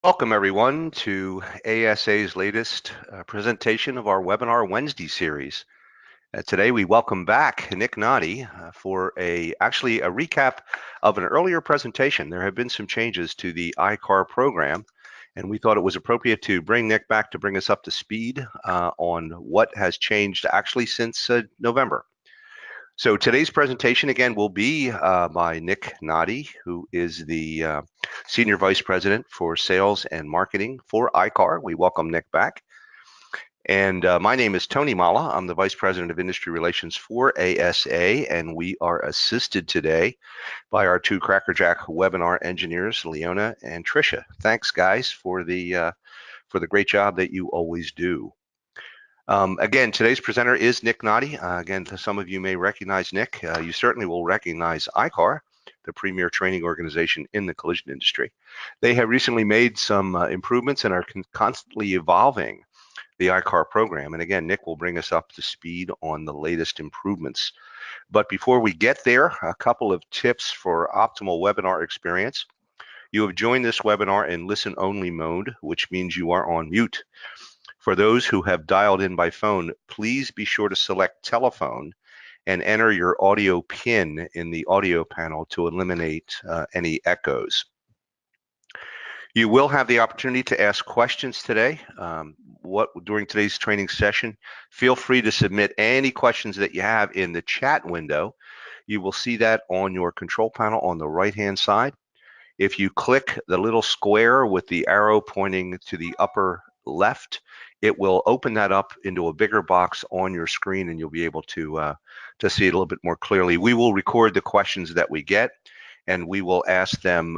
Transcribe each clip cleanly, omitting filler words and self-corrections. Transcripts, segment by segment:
Welcome, everyone, to ASA's latest presentation of our Webinar Wednesday series. Today, we welcome back Nick Noddy for actually a recap of an earlier presentation. There have been some changes to the ICAR program, and we thought it was appropriate to bring Nick back to bring us up to speed on what has changed actually since November. So today's presentation again will be by Nick Noddy, who is the Senior Vice President for Sales and Marketing for ICAR. We welcome Nick back. And my name is Tony Mala. I'm the Vice President of Industry Relations for ASA, and we are assisted today by our two Crackerjack webinar engineers, Leona and Tricia. Thanks, guys, for the great job that you always do. Again, today's presenter is Nick Noddy. Again, some of you may recognize Nick. You certainly will recognize ICAR, the premier training organization in the collision industry. They have recently made some improvements and are constantly evolving the ICAR program. And again, Nick will bring us up to speed on the latest improvements. But before we get there, a couple of tips for optimal webinar experience. You have joined this webinar in listen-only mode, which means you are on mute. For those who have dialed in by phone, please be sure to select telephone and enter your audio pin in the audio panel to eliminate any echoes. You will have the opportunity to ask questions today. During today's training session, feel free to submit any questions that you have in the chat window. You will see that on your control panel on the right-hand side. If you click the little square with the arrow pointing to the upper left, it will open that up into a bigger box on your screen, and you'll be able to see it a little bit more clearly. We will record the questions that we get, and we will ask them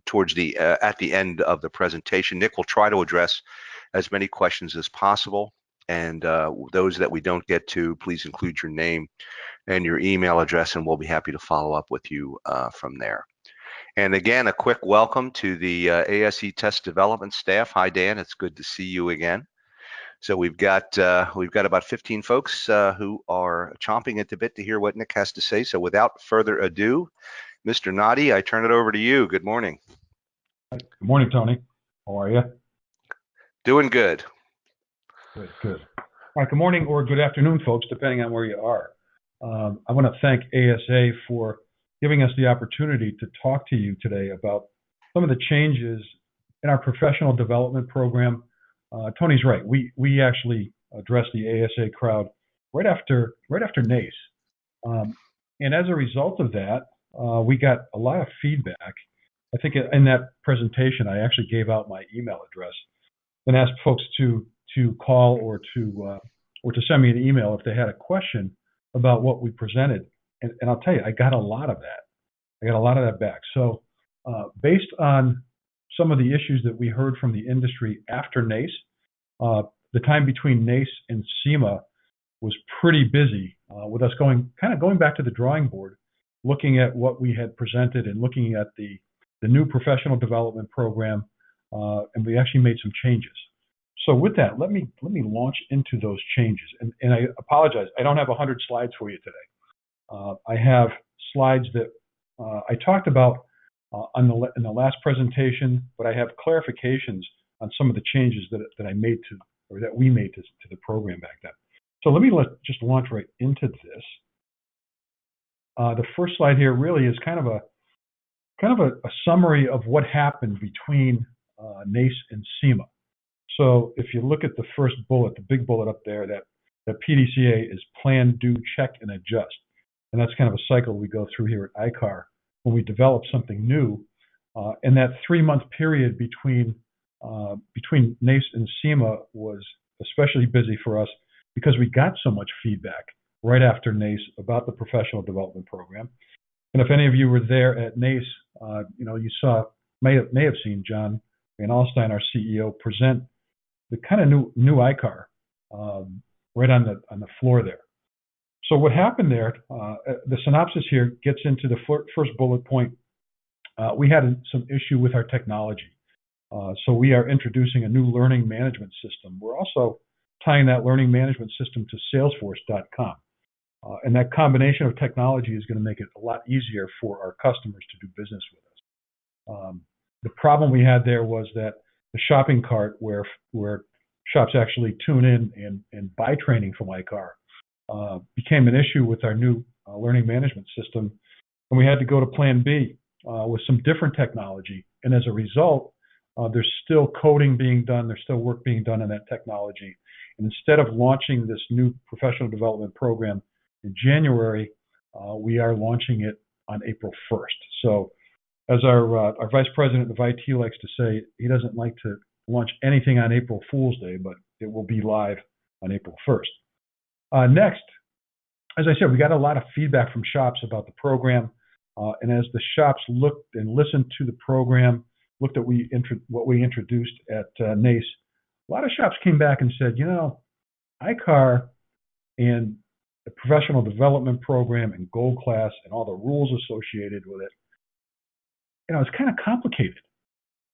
towards at the end of the presentation. Nick will try to address as many questions as possible, and those that we don't get to, please include your name and your email address, and we'll be happy to follow up with you from there. And again, a quick welcome to the ASE Test Development staff. Hi, Dan. It's good to see you again. So we've got about 15 folks who are chomping at the bit to hear what Nick has to say. So without further ado, Mr. Noddy, I turn it over to you. Good morning. Good morning, Tony. How are you? Doing good. Good, good. All right, good morning or good afternoon, folks, depending on where you are. I want to thank ASA for giving us the opportunity to talk to you today about some of the changes in our professional development program. Tony's right. We actually addressed the ASA crowd right after NACE. And as a result of that, we got a lot of feedback. I think in that presentation, I actually gave out my email address and asked folks to call or to send me an email if they had a question about what we presented. And I'll tell you, I got a lot of that. I got a lot of that back. So based on some of the issues that we heard from the industry after NACE, the time between NACE and SEMA was pretty busy with us going back to the drawing board, looking at what we had presented and looking at the new professional development program, and we actually made some changes. So with that, let me launch into those changes. And I apologize, I don't have 100 slides for you today. I have slides that I talked about in the last presentation, but I have clarifications on some of the changes that we made to the program back then. So let me just launch right into this. The first slide here really is kind of a summary of what happened between NACE and SEMA. So if you look at the first bullet, the big bullet up there, that PDCA is plan, do, check, and adjust. And that's kind of a cycle we go through here at ICAR when we develop something new. And that 3-month period between NACE and SEMA was especially busy for us because we got so much feedback right after NACE about the professional development program. And if any of you were there at NACE, you may have seen John Van Alstyne, our CEO, present the kind of new ICAR right on the floor there. So what happened there, the synopsis here gets into the first bullet point. We had some issue with our technology. So we are introducing a new learning management system. We're also tying that learning management system to Salesforce.com. And that combination of technology is going to make it a lot easier for our customers to do business with us. The problem we had there was that the shopping cart where shops actually tune in and buy training from ICAR became an issue with our new learning management system, and we had to go to Plan B with some different technology. And as a result, there's still coding being done, there's still work being done on that technology. And instead of launching this new professional development program in January, we are launching it on April 1st. So as our vice president of IT likes to say, he doesn't like to launch anything on April Fool's Day, but it will be live on April 1st. Next, as I said, we got a lot of feedback from shops about the program. And as the shops looked and listened to the program, looked at what we introduced at NACE, a lot of shops came back and said, ICAR and the professional development program and Gold Class and all the rules associated with it, it's kind of complicated.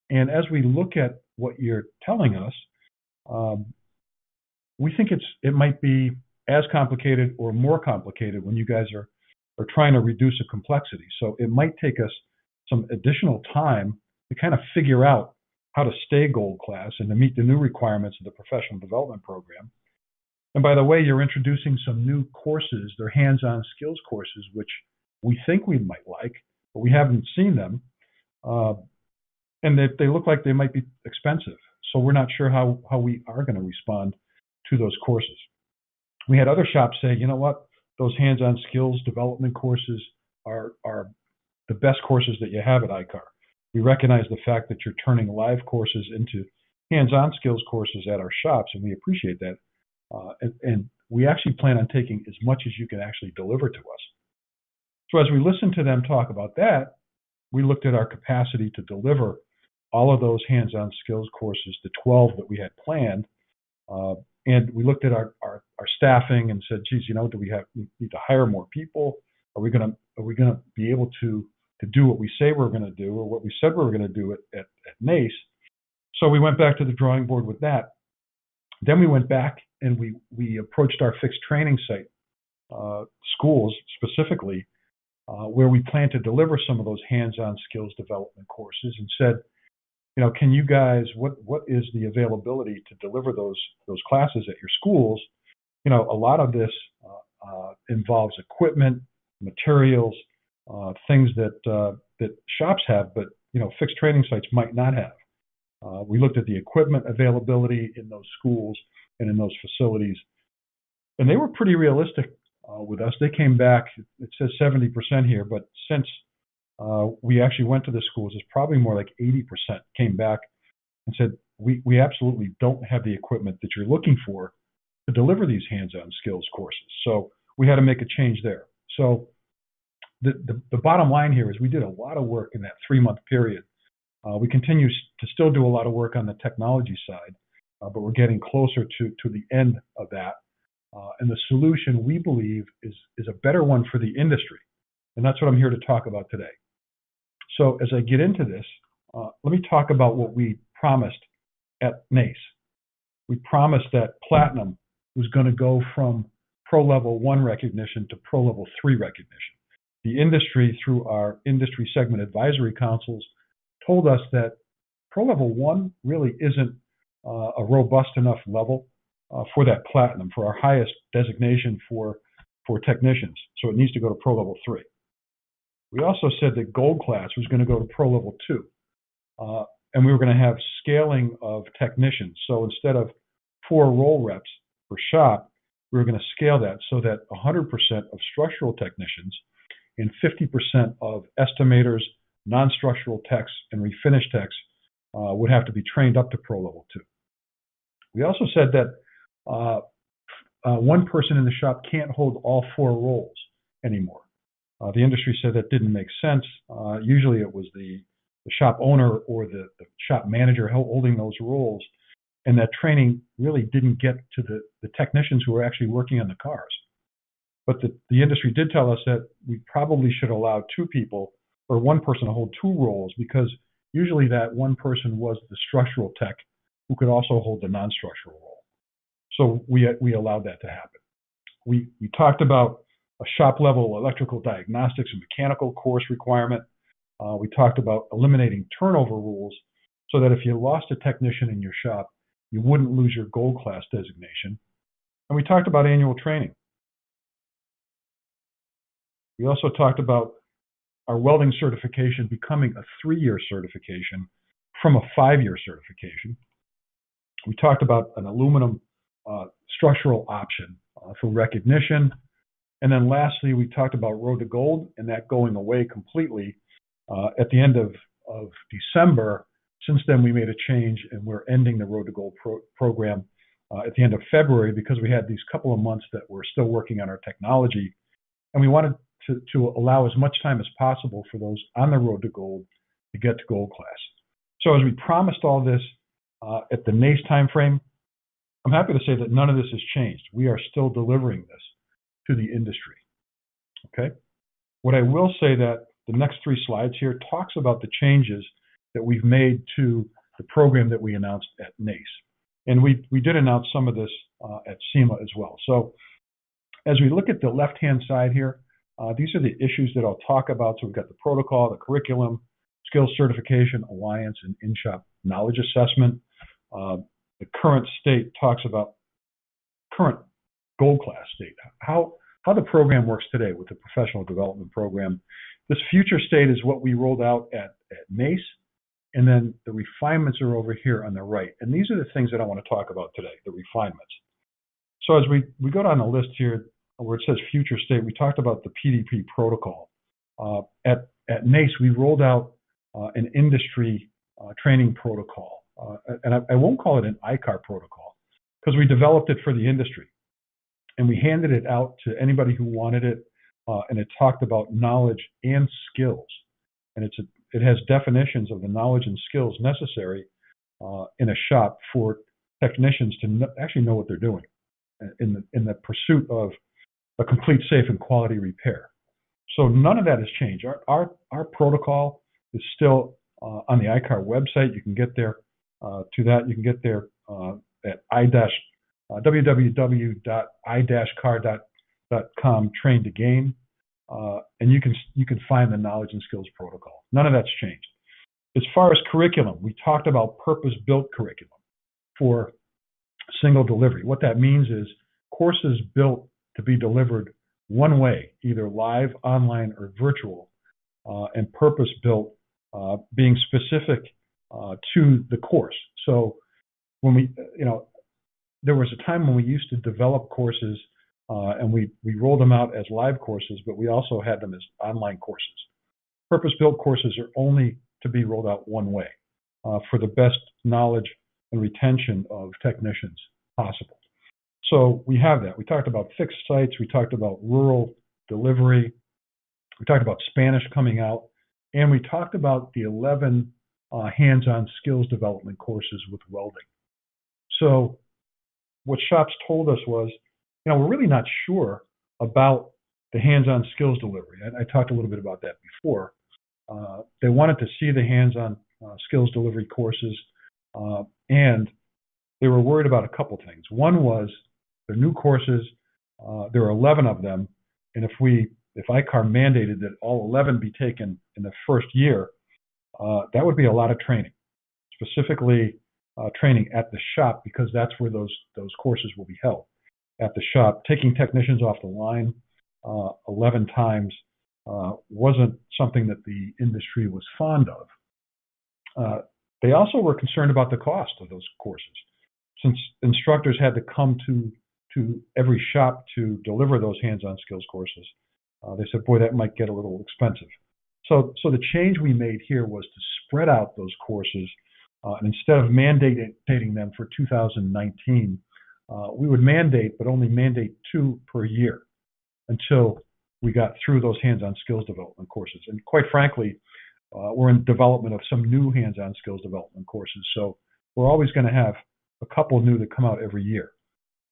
And as we look at what you're telling us, we think it might be as complicated or more complicated when you guys are trying to reduce the complexity. So it might take us some additional time to kind of figure out how to stay Gold Class and to meet the new requirements of the professional development program. And by the way, you're introducing some new courses. They're hands-on skills courses, which we think we might like, but we haven't seen them. And they look like they might be expensive. So we're not sure how we are going to respond to those courses. We had other shops say, you know what, those hands-on skills development courses are the best courses that you have at ICAR. We recognize the fact that you're turning live courses into hands-on skills courses at our shops, and we appreciate that. And we actually plan on taking as much as you can actually deliver to us. So as we listened to them talk about that, we looked at our capacity to deliver all of those hands-on skills courses, the 12 that we had planned, and we looked at our staffing and said, geez, do we need to hire more people? Are we going to be able to do what we say we're going to do, or what we said we were going to do at NACE? So we went back to the drawing board with that. Then we went back and we approached our fixed training site, schools specifically, where we plan to deliver some of those hands-on skills development courses, and said, can you guys, what is the availability to deliver those classes at your schools? A lot of this involves equipment, materials, things that shops have, but fixed training sites might not have. We looked at the equipment availability in those schools and in those facilities, and they were pretty realistic with us. They came back, it says 70% here, but since we actually went to the schools, it's probably more like 80% came back and said, we absolutely don't have the equipment that you're looking for to deliver these hands-on skills courses. So we had to make a change there. So the bottom line here is we did a lot of work in that 3-month period. We continue to still do a lot of work on the technology side, but we're getting closer to the end of that. And the solution, we believe, is a better one for the industry. And that's what I'm here to talk about today. So as I get into this, let me talk about what we promised at NACE. We promised that Platinum was going to go from Pro Level 1 recognition to Pro Level 3 recognition. The industry, through our industry segment advisory councils, told us that Pro Level 1 really isn't a robust enough level for that Platinum, for our highest designation for technicians. So it needs to go to Pro Level 3. We also said that Gold Class was going to go to Pro Level 2. And we were going to have scaling of technicians. So instead of 4 role reps per shop, we were going to scale that so that 100% of structural technicians and 50% of estimators, non-structural techs, and refinish techs would have to be trained up to Pro Level 2. We also said that one person in the shop can't hold all 4 roles anymore. The industry said that didn't make sense. Usually it was the shop owner or the shop manager holding those roles, and that training really didn't get to the technicians who were actually working on the cars. But the industry did tell us that we probably should allow 2 people or one person to hold 2 roles, because usually that one person was the structural tech who could also hold the non-structural role. So we allowed that to happen. We talked about a shop level electrical diagnostics and mechanical course requirement. We talked about eliminating turnover rules so that if you lost a technician in your shop, you wouldn't lose your gold class designation. And we talked about annual training. We also talked about our welding certification becoming a 3-year certification from a 5-year certification. We talked about an aluminum structural option for recognition. And then lastly, we talked about Road to Gold and that going away completely at the end of December. Since then, we made a change and we're ending the Road to Gold program at the end of February because we had these couple of months that we're still working on our technology. And we wanted to allow as much time as possible for those on the road to gold to get to gold class. So as we promised all this at the NACE timeframe, I'm happy to say that none of this has changed. We are still delivering this to the industry. Okay. What I will say that the next 3 slides here talks about the changes that we've made to the program that we announced at NACE. And we did announce some of this at SEMA as well. So as we look at the left-hand side here, these are the issues that I'll talk about. So we've got the protocol, the curriculum, skills certification, alliance, and in-shop knowledge assessment. The current state talks about current gold class state, how the program works today with the professional development program. This future state is what we rolled out at NACE, and then the refinements are over here on the right. And these are the things that I want to talk about today, the refinements. So as we go down the list here, where it says future state, we talked about the PDP protocol. At NACE, we rolled out an industry training protocol. And I won't call it an ICAR protocol because we developed it for the industry. And we handed it out to anybody who wanted it. And it talked about knowledge and skills. And it has definitions of the knowledge and skills necessary in a shop for technicians to actually know what they're doing in the pursuit of a complete, safe, and quality repair. So none of that has changed. Our protocol is still on the ICAR website. You can get there to that. You can get there at www.i-car.com train to gain, and you can find the knowledge and skills protocol. None of that's changed. As far as curriculum, we talked about purpose-built curriculum for single delivery. What that means is courses built to be delivered one way, either live, online, or virtual, and purpose-built, being specific to the course. So when there was a time when we used to develop courses and we rolled them out as live courses, but we also had them as online courses. Purpose-built courses are only to be rolled out one way for the best knowledge and retention of technicians possible. So we have that. We talked about fixed sites. We talked about rural delivery. We talked about Spanish coming out. And we talked about the 11 hands-on skills development courses with welding. So what shops told us was, we're really not sure about the hands-on skills delivery. I talked a little bit about that before. They wanted to see the hands-on skills delivery courses, and they were worried about a couple things. One was they're new courses. There are 11 of them, and if ICAR mandated that all 11 be taken in the first year, that would be a lot of training, specifically training at the shop, because that's where those courses will be held, at the shop. Taking technicians off the line 11 times wasn't something that the industry was fond of. They also were concerned about the cost of those courses. Since instructors had to come to every shop to deliver those hands-on skills courses, they said, boy, that might get a little expensive. So the change we made here was to spread out those courses, and instead of mandating them for 2019, we would mandate, but only mandate 2 per year until we got through those hands-on skills development courses. And quite frankly, we're in development of some new hands-on skills development courses. So we're always going to have a couple new that come out every year.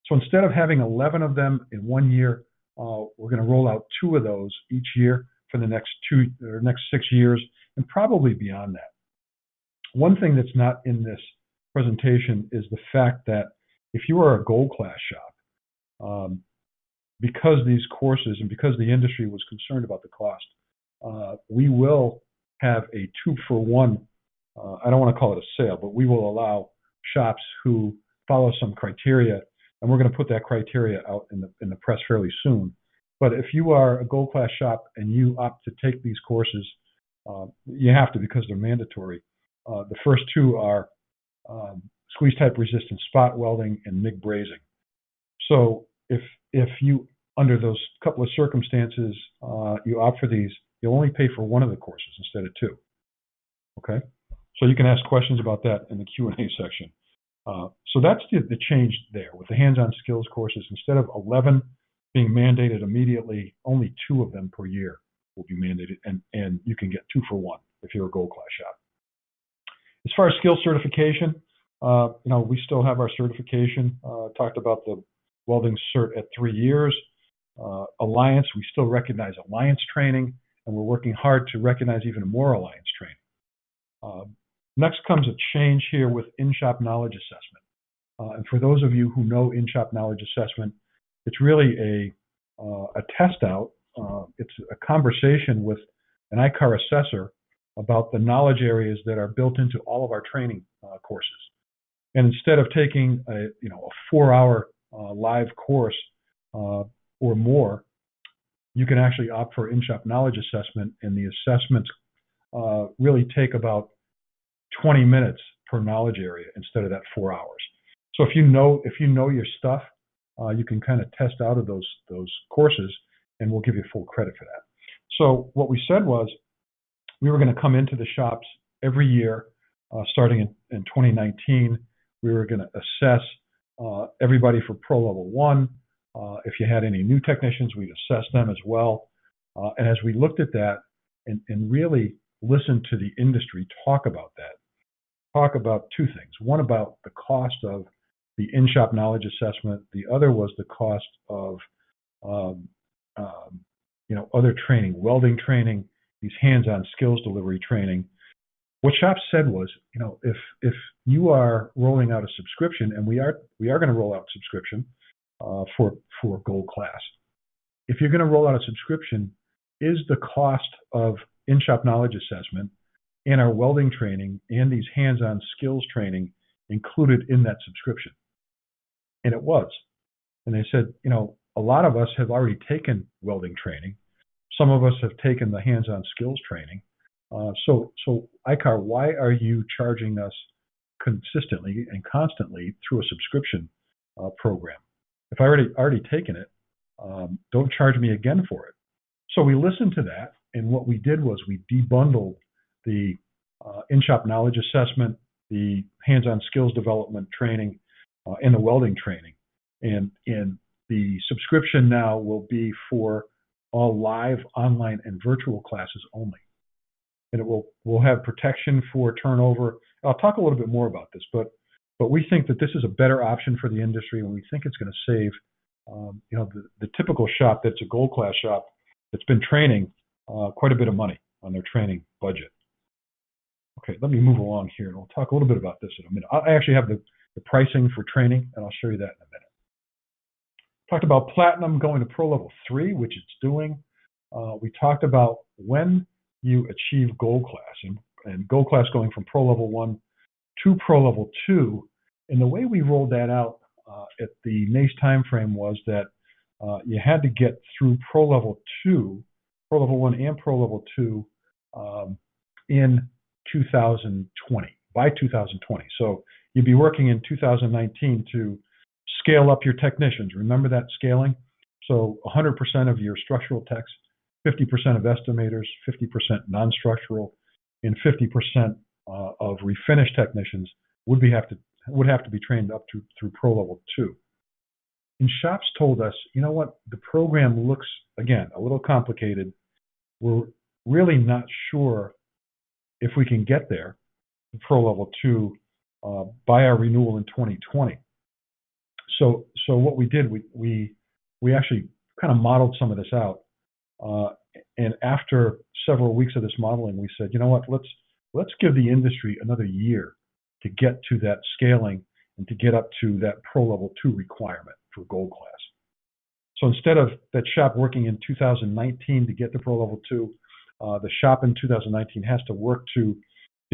So instead of having 11 of them in 1 year, we're going to roll out 2 of those each year for the next 6 years, and probably beyond that. One thing that's not in this presentation is the fact that if you are a gold class shop, because these courses and because the industry was concerned about the cost, we will have a 2-for-1, I don't want to call it a sale, but we will allow shops who follow some criteria, and we're going to put that criteria out in the press fairly soon. But if you are a gold class shop and you opt to take these courses, you have to because they're mandatory. The first two are squeeze type resistant spot welding and MIG brazing. So if you, under those couple of circumstances, you opt for these, you'll only pay for one of the courses instead of two. Okay, so you can ask questions about that in the Q&A section. So that's the change there with the hands-on skills courses. Instead of 11 being mandated immediately, only 2 of them per year will be mandated, and you can get 2-for-1 if you're a gold class shop. As far as skill certification, we still have our certification. Talked about the welding cert at 3 years. Alliance, we still recognize Alliance training, and we're working hard to recognize even more Alliance training. Next comes a change here with in-shop knowledge assessment. And for those of you who know in-shop knowledge assessment, it's really a test out. It's a conversation with an ICAR assessor about the knowledge areas that are built into all of our training courses. And instead of taking a 4-hour live course or more, you can actually opt for in-shop knowledge assessment, and the assessments really take about 20 minutes per knowledge area instead of that 4 hours. So if you know your stuff, you can kind of test out of those courses, and we'll give you full credit for that. So what we said was we were going to come into the shops every year, starting in 2019. We were going to assess everybody for Pro Level 1. If you had any new technicians, we'd assess them as well. And as we looked at that and really listened to the industry talk about that, talk about 2 things. One, about the cost of the in-shop knowledge assessment. The other was the cost of other training, welding training, these hands-on skills delivery training. What shops said was, if you are rolling out a subscription, and we are going to roll out subscription for Gold Class. If you're going to roll out a subscription, is the cost of in-shop knowledge assessment and our welding training and these hands-on skills training included in that subscription? And it was. And they said, a lot of us have already taken welding training. Some of us have taken the hands-on skills training. So ICAR, why are you charging us consistently and constantly through a subscription program? If I already taken it, don't charge me again for it. So we listened to that, and what we did was we debundled the in-shop knowledge assessment, the hands-on skills development training, and the welding training. And the subscription now will be for all live, online, and virtual classes only. And we'll have protection for turnover. I'll talk a little bit more about this, but we think that this is a better option for the industry, and we think it's going to save, the typical shop that's a gold class shop that's been training quite a bit of money on their training budget. Okay, let me move along here, and we'll talk a little bit about this in a minute. I actually have the pricing for training, and I'll show you that in a minute. Talked about Platinum going to Pro Level 3, which it's doing. We talked about when you achieve Gold Class, and Gold Class going from Pro Level 1 to Pro Level 2. And the way we rolled that out at the NACE timeframe was that you had to get through Pro Level 2, Pro Level 1 and Pro Level 2 in 2020, by 2020. So you'd be working in 2019 to scale up your technicians. Remember that scaling? So 100% of your structural techs, 50% of estimators, 50% non-structural, and 50% of refinish technicians would have to be trained up through Pro Level 2. And shops told us, you know what, the program looks, again, a little complicated. We're really not sure if we can get there to Pro Level 2 by our renewal in 2020. So what we did, we actually kind of modeled some of this out. And after several weeks of this modeling, we said, you know what, let's give the industry another year to get to that scaling and to get up to that Pro Level 2 requirement for Gold Class. So instead of that shop working in 2019 to get to Pro Level 2, the shop in 2019 has to work to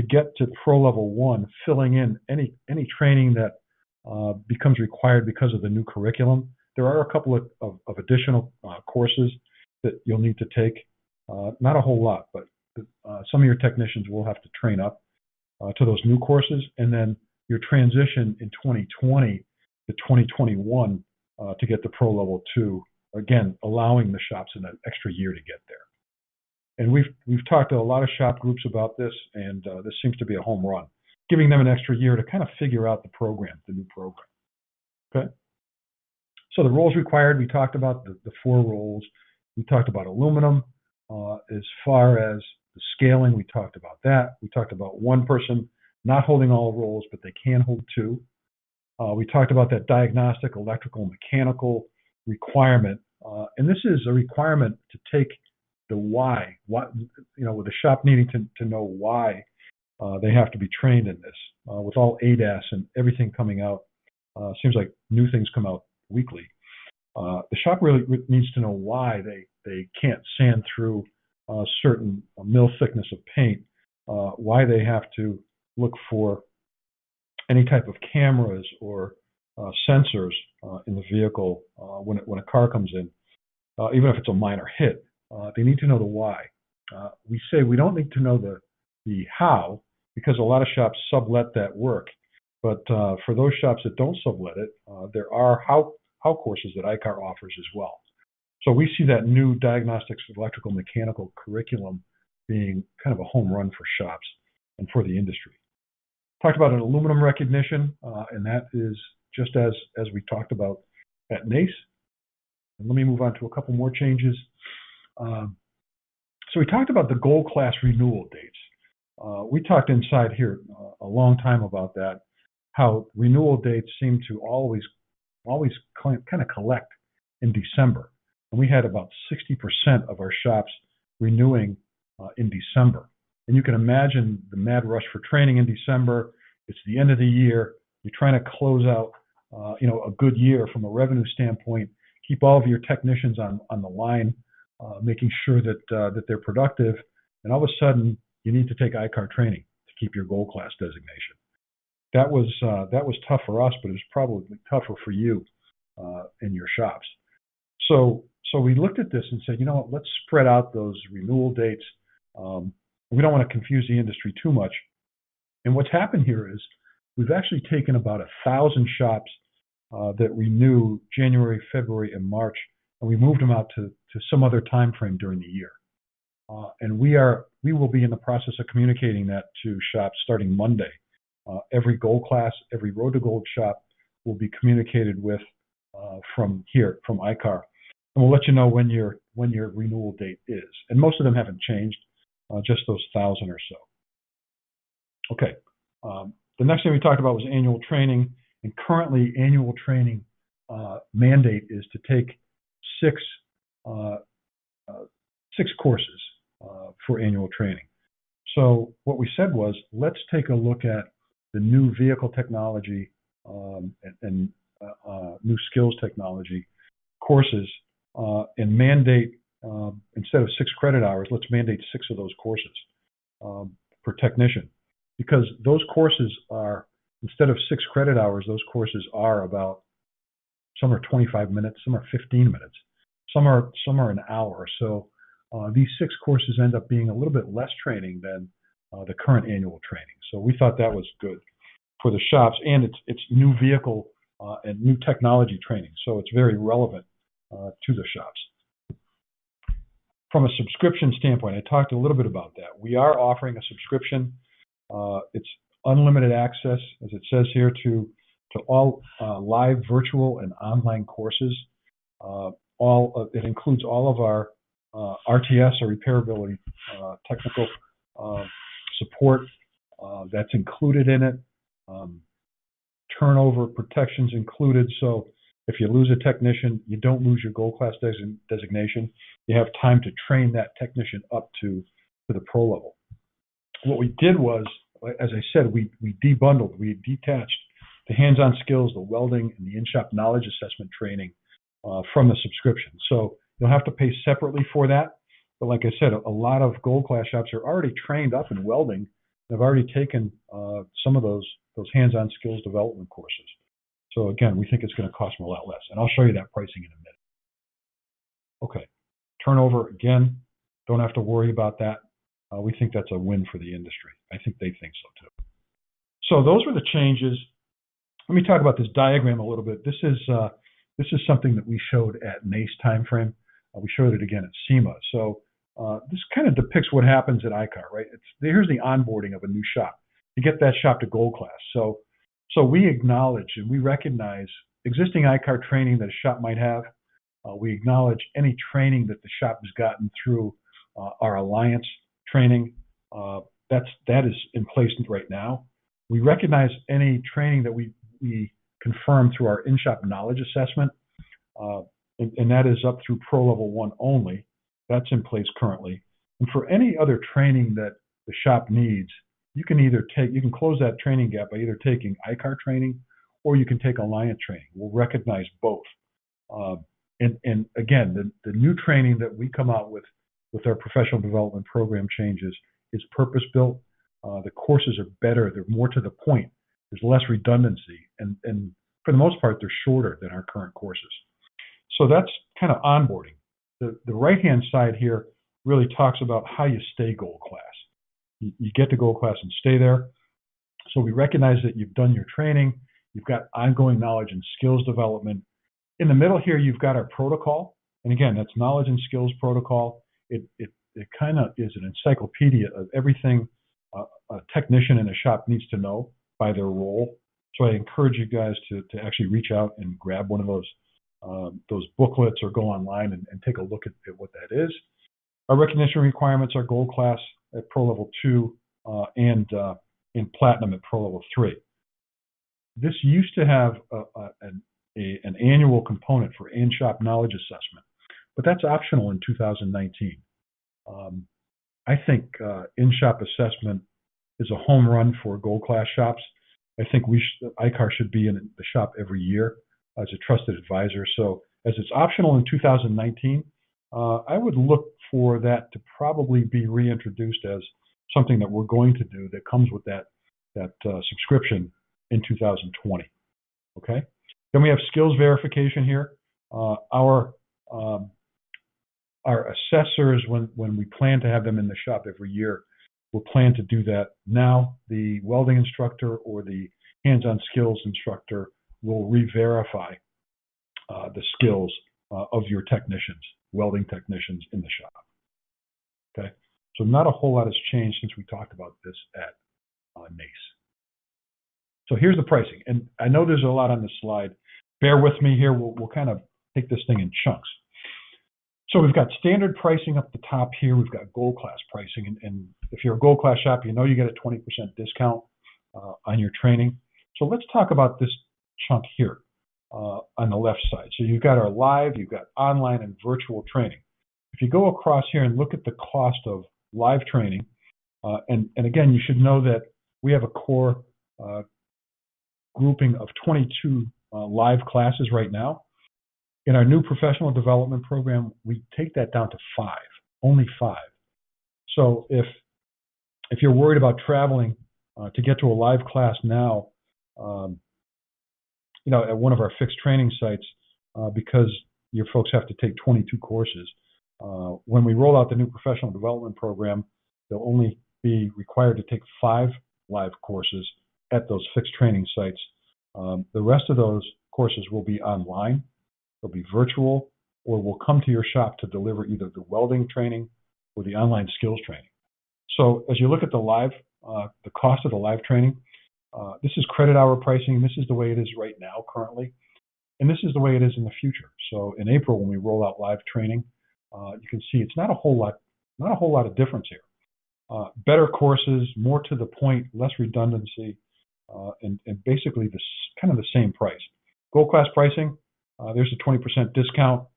get to Pro Level 1, filling in any training that becomes required because of the new curriculum. There are a couple of additional courses that you'll need to take. Not a whole lot, but some of your technicians will have to train up to those new courses, and then your transition in 2020 to 2021 to get to Pro Level 2, again, allowing the shops an extra year to get there. And we've talked to a lot of shop groups about this, and this seems to be a home run, giving them an extra year to kind of figure out the program, the new program. Okay. So the roles required, we talked about the 4 roles. We talked about aluminum. As far as the scaling, we talked about that. We talked about one person not holding all roles, but they can hold 2. We talked about that diagnostic, electrical, mechanical requirement. And this is a requirement to take the why, with the shop needing to know why they have to be trained in this. With all ADAS and everything coming out, seems like new things come out weekly. The shop really needs to know why they can't sand through a certain mil thickness of paint, why they have to look for any type of cameras or sensors in the vehicle when a car comes in, even if it's a minor hit. They need to know the why. We say we don't need to know the how, because a lot of shops sublet that work. But for those shops that don't sublet it, there are how courses that ICAR offers as well. So we see that new diagnostics, electrical, mechanical curriculum being kind of a home run for shops and for the industry. Talked about an aluminum recognition, and that is just as we talked about at NACE. And let me move on to a couple more changes. So we talked about the gold class renewal dates. We talked inside here a long time about that, how renewal dates seem to always kind of collect in December. And we had about 60% of our shops renewing in December. And you can imagine the mad rush for training in December. It's the end of the year. You're trying to close out, a good year from a revenue standpoint. Keep all of your technicians on the line, making sure that they're productive. And all of a sudden, you need to take ICAR training to keep your gold class designation. That was tough for us, but it was probably tougher for you in your shops. So we looked at this and said, let's spread out those renewal dates. We don't want to confuse the industry too much. And what's happened here is we've actually taken about 1,000 shops that renew January, February, and March, and we moved them out to some other time frame during the year. And we will be in the process of communicating that to shops starting Monday. Every gold class, every Road to Gold shop will be communicated with from ICAR. And we'll let you know when your renewal date is. And most of them haven't changed, just those 1,000 or so. Okay. The next thing we talked about was annual training. And currently, annual training mandate is to take 6 courses for annual training. So what we said was, let's take a look at the new vehicle technology and new skills technology courses and mandate, instead of 6 credit hours, let's mandate 6 of those courses per technician. Because those courses are, instead of 6 credit hours, those courses are about, some are 25 minutes, some are 15 minutes, some are an hour. So these 6 courses end up being a little bit less training than the current annual training. So we thought that was good for the shops, and it's new vehicle and new technology training. So it's very relevant to the shops. From a subscription standpoint, I talked a little bit about that. We are offering a subscription. It's unlimited access, as it says here, to all live, virtual, and online courses. It includes all of our RTS, or repairability technical support that's included in it. Turnover protections included. So if you lose a technician, you don't lose your gold class designation. You have time to train that technician up to the pro level. What we did was, as I said, we debundled, we detached the hands-on skills, the welding, and the in-shop knowledge assessment training from the subscription. So you'll have to pay separately for that. But like I said, a lot of gold class shops are already trained up in welding and have already taken some of those hands-on skills development courses. So again, we think it's going to cost them a lot less. And I'll show you that pricing in a minute. Okay, turnover, again, don't have to worry about that. We think that's a win for the industry. I think they think so too. So those were the changes. Let me talk about this diagram a little bit. This is something that we showed at NACE timeframe. We showed it again at SEMA. So this kind of depicts what happens at ICAR, right? Here's the onboarding of a new shop. You get that shop to gold class. So we acknowledge and we recognize existing ICAR training that a shop might have. We acknowledge any training that the shop has gotten through our alliance training. That is in place right now. We recognize any training that we confirm through our in-shop knowledge assessment, and that is up through Pro Level 1 only. That's in place currently. And for any other training that the shop needs, you can close that training gap by either taking ICAR training or you can take alliance training. We'll recognize both. And again, the new training that we come out with our professional development program changes is purpose-built. The courses are better. They're more to the point. There's less redundancy. And for the most part, they're shorter than our current courses. So that's kind of onboarding. The right-hand side here really talks about how you stay gold class. You get to gold class and stay there. So we recognize that you've done your training. You've got ongoing knowledge and skills development. In the middle here, you've got our protocol. And again, that's knowledge and skills protocol. It kind of is an encyclopedia of everything a technician in a shop needs to know by their role. So I encourage you guys to actually reach out and grab one of those booklets or go online and take a look at what that is. Our recognition requirements are gold class at Pro Level 2 and in Platinum at Pro Level 3. This used to have an annual component for in-shop knowledge assessment, but that's optional in 2019. I think in-shop assessment is a home run for gold class shops. I think ICAR should be in the shop every year as a trusted advisor. So as it's optional in 2019, I would look for that to probably be reintroduced as something that we're going to do that comes with that subscription in 2020. Okay. Then we have skills verification here. Our assessors, when we plan to have them in the shop every year, we'll plan to do that now. The welding instructor or the hands-on skills instructor will re-verify the skills of your technicians, welding technicians in the shop. Okay, so not a whole lot has changed since we talked about this at NACE. So here's the pricing, and I know there's a lot on this slide. Bear with me here. We'll kind of take this thing in chunks. So we've got standard pricing up the top here. We've got gold class pricing, and if you're a gold class shop, you know you get a 20% discount on your training. So let's talk about this chunk here on the left side. So you've got our live, you've got online and virtual training. If you go across here and look at the cost of live training, and again, you should know that we have a core grouping of 22 live classes right now. In our new professional development program, we take that down to 5, only 5. So if you're worried about traveling to get to a live class now, at one of our fixed training sites, because your folks have to take 22 courses, when we roll out the new professional development program, they'll only be required to take 5 live courses at those fixed training sites. The rest of those courses will be online. They'll be virtual, or we'll come to your shop to deliver either the welding training or the online skills training. So as you look at the live, the cost of the live training, this is credit hour pricing. This is the way it is right now currently, and this is the way it is in the future. So in April, when we roll out live training, you can see it's not a whole lot of difference here. Better courses, more to the point, less redundancy, and basically this kind of the same price. Gold class pricing. There's a 20% discount,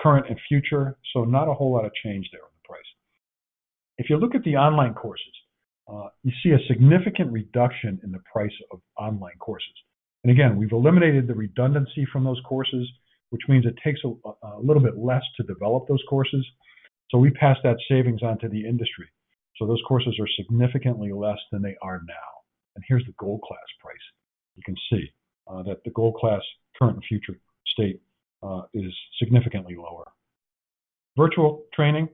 current and future, so not a whole lot of change there on the price. If you look at the online courses, you see a significant reduction in the price of online courses. And again, we've eliminated the redundancy from those courses, which means it takes a little bit less to develop those courses. So we pass that savings on to the industry. So those courses are significantly less than they are now. And here's the gold class price. You can see that the gold class current and future state is significantly lower. Virtual training,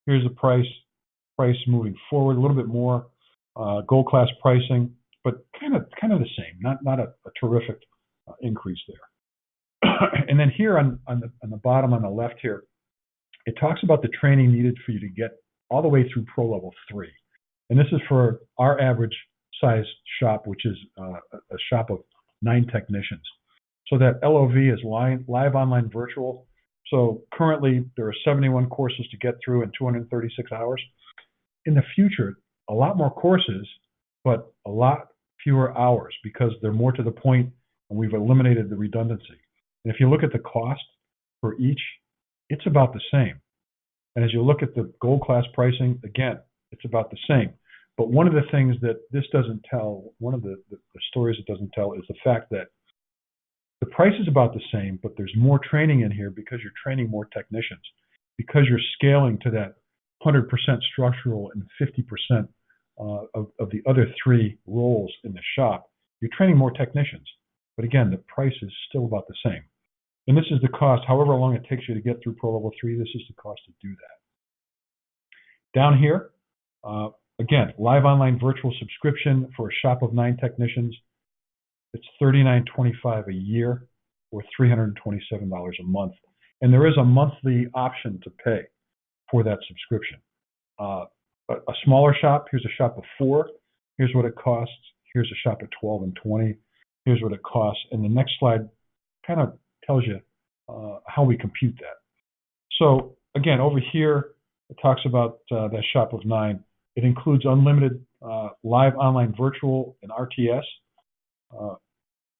here's the price moving forward, a little bit more. Gold class pricing, but kind of the same, not a terrific increase there. And then here on the bottom on the left here, it talks about the training needed for you to get all the way through Pro Level 3. And this is for our average size shop, which is a shop of 9 technicians. So that LOV is live online virtual. So currently there are 71 courses to get through in 236 hours. In the future, a lot more courses, but a lot fewer hours because they're more to the point and we've eliminated the redundancy. And if you look at the cost for each, it's about the same. And as you look at the gold class pricing, again, it's about the same. But one of the things that this doesn't tell, one of the stories it doesn't tell is the fact that the price is about the same, but there's more training in here because you're training more technicians, because you're scaling to that 100% structural and 50% of the other 3 roles in the shop. You're training more technicians. But again, the price is still about the same. And this is the cost, however long it takes you to get through Pro Level 3, this is the cost to do that. Down here, again, live online virtual subscription for a shop of 9 technicians. It's $39.25 a year or $327 a month. And there is a monthly option to pay for that subscription. A smaller shop, here's a shop of 4. Here's what it costs. Here's a shop of 12 and 20. Here's what it costs. And the next slide kind of tells you how we compute that. So again, over here, it talks about that shop of 9. It includes unlimited live online virtual and RTS.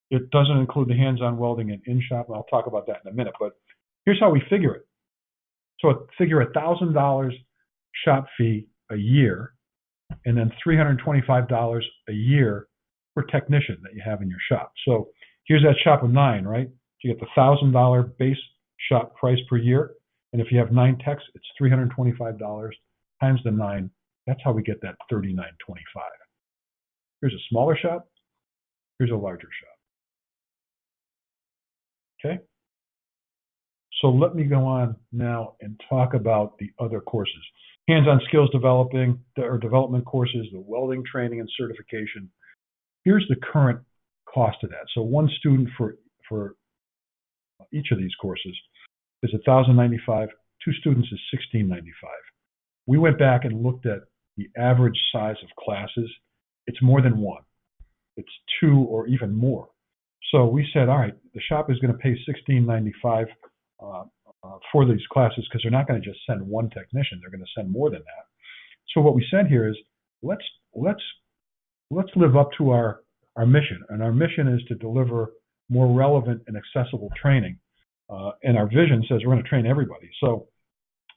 It doesn't include the hands-on welding and in-shop, and I'll talk about that in a minute, but here's how we figure it. So figure $1,000 shop fee a year, and then $325 a year per technician that you have in your shop. So here's that shop of 9, right? You get the $1,000 base shop price per year, and if you have 9 techs, it's $325 times the 9. That's how we get that $39.25. Here's a smaller shop. Here's a larger shop. Okay? So let me go on now and talk about the other courses. Hands-on skills development courses, the welding training and certification. Here's the current cost of that. So one student for each of these courses is $1,095. 2 students is $1,695. We went back and looked at the average size of classes. It's more than 1. It's 2 or even more. So we said, all right, the shop is going to pay $1,695 for these classes because they're not going to just send 1 technician. They're going to send more than that. So what we said here is let's live up to our mission. And our mission is to deliver more relevant and accessible training. And our vision says we're going to train everybody. So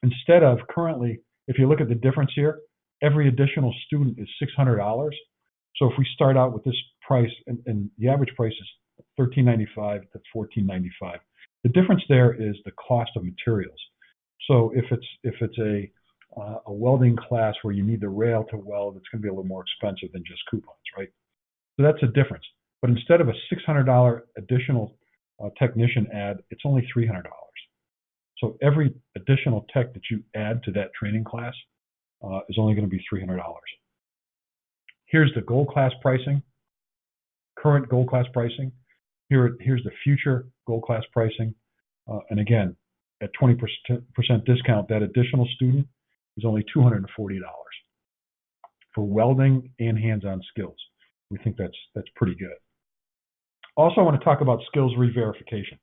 instead of currently, if you look at the difference here, every additional student is $600. So if we start out with this price, and the average price is $13.95 to $14.95, the difference there is the cost of materials. So if it's a welding class where you need the rail to weld, it's going to be a little more expensive than just coupons, right? So that's a difference. But instead of a $600 additional technician add, it's only $300. So every additional tech that you add to that training class is only going to be $300. Here's the gold class pricing, current gold class pricing. Here's the future gold class pricing. And again, at 20% discount, that additional student is only $240 for welding and hands-on skills. We think that's pretty good. Also, I want to talk about skills re-verification.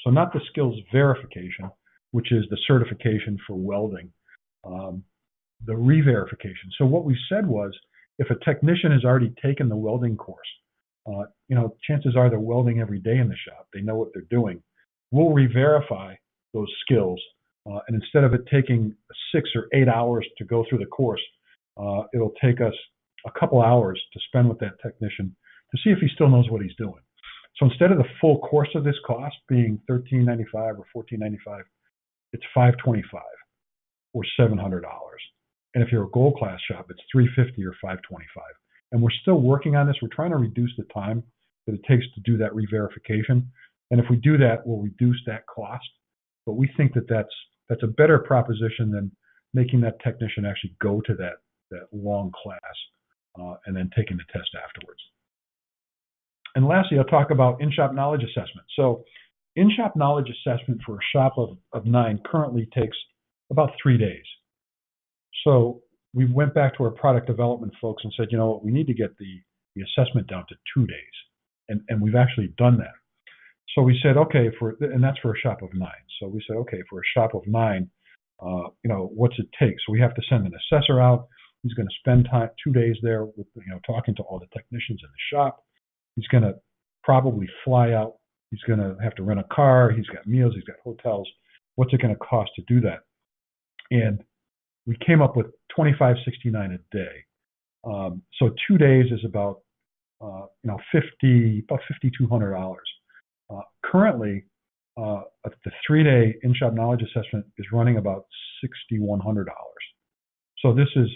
So not the skills verification, which is the certification for welding, the re-verification. So what we said was, if a technician has already taken the welding course, chances are they're welding every day in the shop. They know what they're doing. We'll re-verify those skills, and instead of it taking 6 or 8 hours to go through the course, it'll take us a couple hours to spend with that technician to see if he still knows what he's doing. So instead of the full course of this cost being $13.95 or $14.95, it's $525. or $700. And if you're a gold class shop, it's $350 or $525. And we're still working on this. We're trying to reduce the time that it takes to do that re-verification. And if we do that, we'll reduce that cost. But we think that that's a better proposition than making that technician actually go to that long class and then taking the test afterwards. And lastly, I'll talk about in-shop knowledge assessment. So in-shop knowledge assessment for a shop of 9 currently takes about 3 days. So we went back to our product development folks and said, you know what, we need to get the assessment down to 2 days. And we've actually done that. So we said, okay, and that's for a shop of 9. So we said, okay, for a shop of 9, what's it take? So we have to send an assessor out. He's going to spend 2 days there with, talking to all the technicians in the shop. He's going to probably fly out. He's going to have to rent a car. He's got meals. He's got hotels. What's it going to cost to do that? And we came up with $25.69 a day. So 2 days is about $5,200. Currently, the 3-day in-shop knowledge assessment is running about $6,100. So this is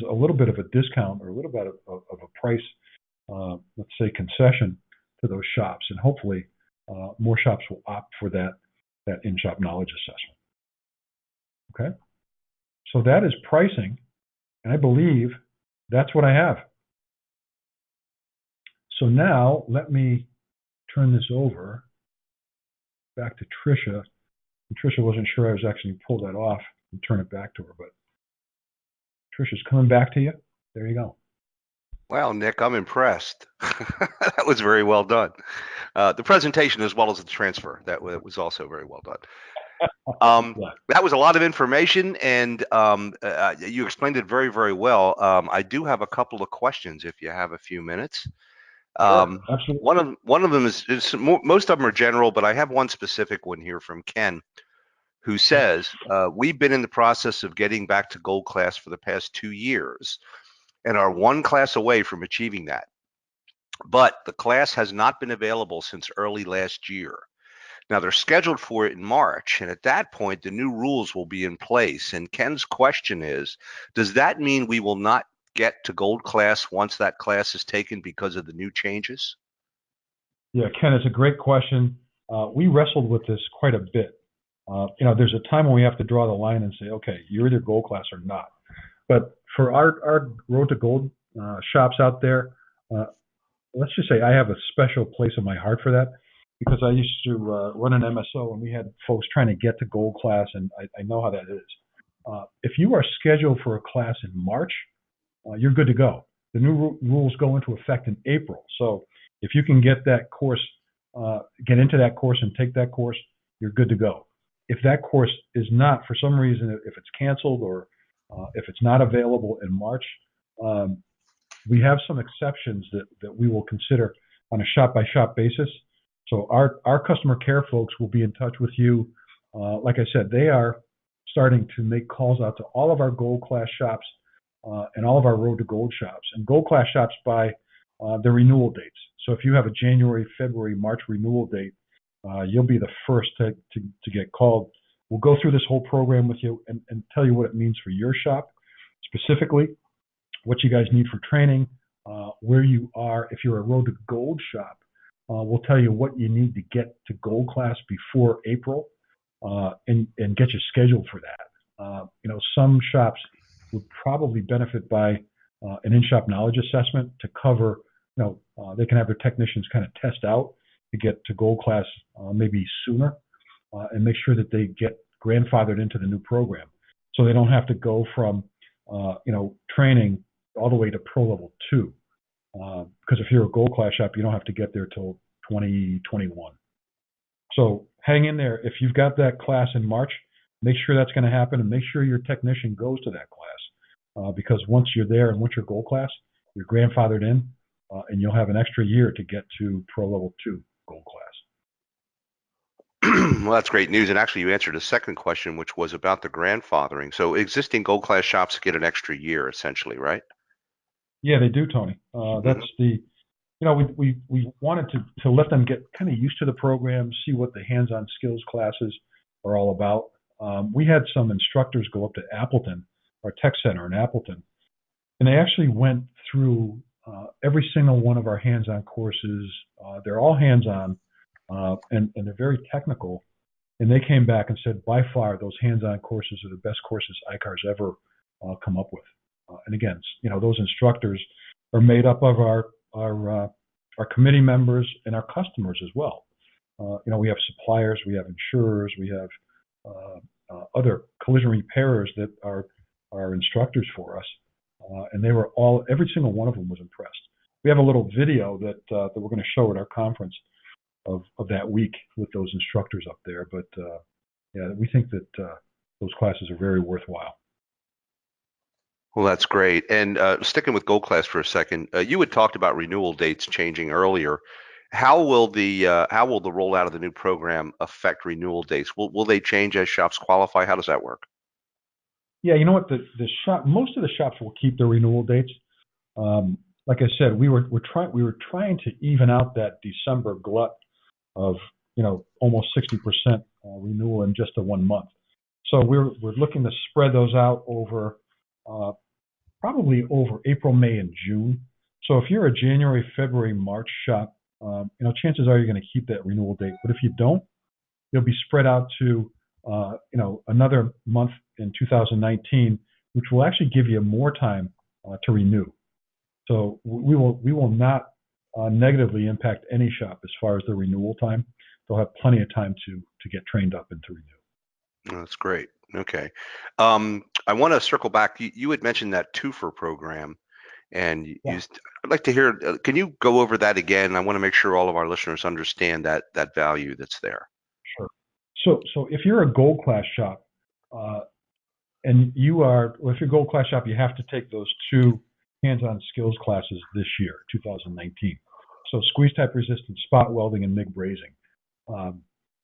a little bit of a discount or a little bit of a price, let's say, concession to those shops, and hopefully more shops will opt for that in-shop knowledge assessment. Okay, so that is pricing, and I believe that's what I have. So now let me turn this over back to Tricia. And Tricia wasn't sure I was actually pull that off and turn it back to her, but Tricia's coming back to you. There you go. Wow, Nick, I'm impressed. That was very well done. The presentation as well as the transfer, that was also very well done. Yeah. That was a lot of information, and you explained it very, very well. I do have a couple of questions if you have a few minutes. Sure, absolutely. One of them is most of them are general, but I have one specific one here from Ken, who says, we've been in the process of getting back to gold class for the past 2 years and are 1 class away from achieving that. But the class has not been available since early last year. Now they're scheduled for it in March, and at that point, the new rules will be in place. And Ken's question is, does that mean we will not get to gold class once that class is taken because of the new changes? Yeah, Ken, it's a great question. We wrestled with this quite a bit. There's a time when we have to draw the line and say, okay, you're either gold class or not. But for our road to gold shops out there, let's just say I have a special place in my heart for that, because I used to run an MSO and we had folks trying to get to gold class, and I know how that is. If you are scheduled for a class in March, you're good to go. The new rules go into effect in April. So if you can get that course, get into that course and take that course, you're good to go. If that course is not, for some reason, if it's canceled or if it's not available in March, we have some exceptions that we will consider on a shop-by-shop basis. So our customer care folks will be in touch with you. Like I said, they are starting to make calls out to all of our gold class shops and all of our road to gold shops. And gold class shops buy the renewal dates. So if you have a January, February, March renewal date, you'll be the first to get called. We'll go through this whole program with you and tell you what it means for your shop, specifically what you guys need for training, where you are. If you're a road to gold shop, we'll tell you what you need to get to gold class before April and get you scheduled for that. Some shops would probably benefit by an in-shop knowledge assessment to cover, they can have their technicians kind of test out to get to gold class maybe sooner and make sure that they get grandfathered into the new program. So they don't have to go from, training all the way to pro level 2. Because if you're a gold class shop, you don't have to get there till 2021. So hang in there. If you've got that class in March, make sure that's going to happen, and make sure your technician goes to that class. Because once you're there and once you're gold class, you're grandfathered in, and you'll have an extra year to get to pro level 2 gold class. Well, that's great news. And actually, you answered a second question, which was about the grandfathering. So existing gold class shops get an extra year, essentially, right? Yeah, they do, Tony. That's the, we wanted to let them get kind of used to the program, see what the hands-on skills classes are all about. we had some instructors go up to Appleton, our tech center in Appleton, and they actually went through every single one of our hands-on courses. They're all hands-on, and they're very technical. And they came back and said, by far, those hands-on courses are the best courses ICAR's ever come up with. And again, those instructors are made up of our committee members and our customers as well. We have suppliers, we have insurers, we have other collision repairers that are instructors for us. And they were every single one of them was impressed. We have a little video that we're going to show at our conference of that week with those instructors up there. But yeah, we think that those classes are very worthwhile. Well, that's great. And sticking with Gold Class for a second, you had talked about renewal dates changing earlier. How will the rollout of the new program affect renewal dates? Will they change as shops qualify? How does that work? Yeah, you know what? The shop, most of the shops will keep their renewal dates. Like I said, we were trying to even out that December glut of almost 60% renewal in just a 1 month. So we're looking to spread those out over probably over April, May, and June. So if you're a January, February, March shop, chances are you're going to keep that renewal date. But if you don't, you'll be spread out to another month in 2019, which will actually give you more time to renew. So we will not negatively impact any shop as far as the renewal time. They'll have plenty of time to get trained up and to renew. Oh, that's great. Okay. I want to circle back. You had mentioned that twofer program, and Yeah. I'd like to hear, can you go over that again? I want to make sure all of our listeners understand that value that's there. Sure. So if you're a gold class shop, and if you're a gold class shop, you have to take those 2 hands-on skills classes this year, 2019. So squeeze type resistance, spot welding, and MIG brazing.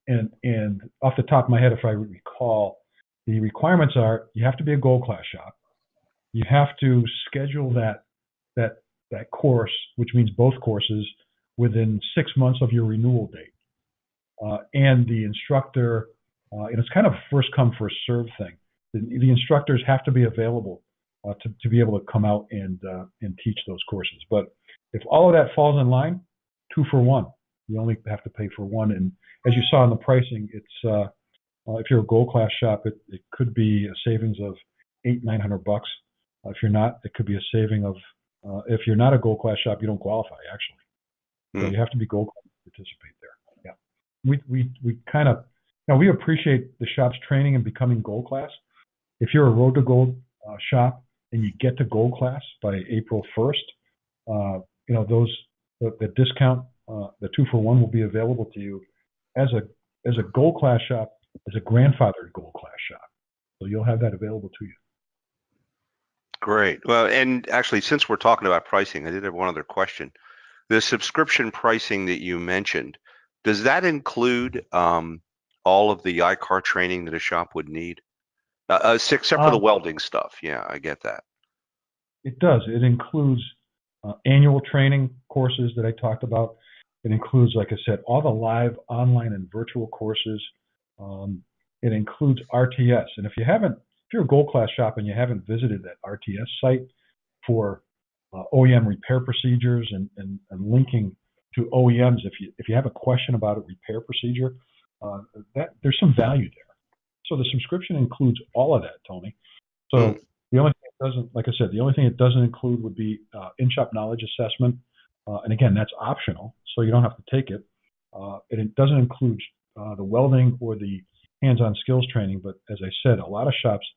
And off the top of my head, if I recall, the requirements are you have to be a gold class shop. You have to schedule that course, which means both courses, within 6 months of your renewal date. And the instructor, it's kind of a first come, first serve thing. The instructors have to be available to be able to come out and teach those courses. But if all of that falls in line, 2 for 1. You only have to pay for 1. And as you saw in the pricing, it's if you're a gold class shop, it could be a savings of $800-900. If you're not, it could be a saving of if you're not a gold class shop, you don't qualify actually. So you have to be gold class to participate there. Yeah, we kind of we appreciate the shop's training and becoming gold class. If you're a road to gold shop and you get to gold class by April 1st, the discount, the 2 for 1 will be available to you as a gold class shop, as a grandfathered gold class shop. So you'll have that available to you. Great. Well, and actually, since we're talking about pricing, I did have one other question. The subscription pricing that you mentioned, does that include all of the ICAR training that a shop would need? Except for the welding stuff. Yeah, I get that. It does. It includes annual training courses that I talked about. It includes, like I said, all the live online and virtual courses. It includes RTS. And if you're a gold class shop and you haven't visited that RTS site for OEM repair procedures and linking to OEMs, if you have a question about a repair procedure, there's some value there. So the subscription includes all of that, Tony. So the only thing it doesn't, like I said, the only thing it doesn't include would be in-shop knowledge assessment. And again, that's optional, so you don't have to take it. And it doesn't include the welding or the hands-on skills training. But as I said, a lot of shops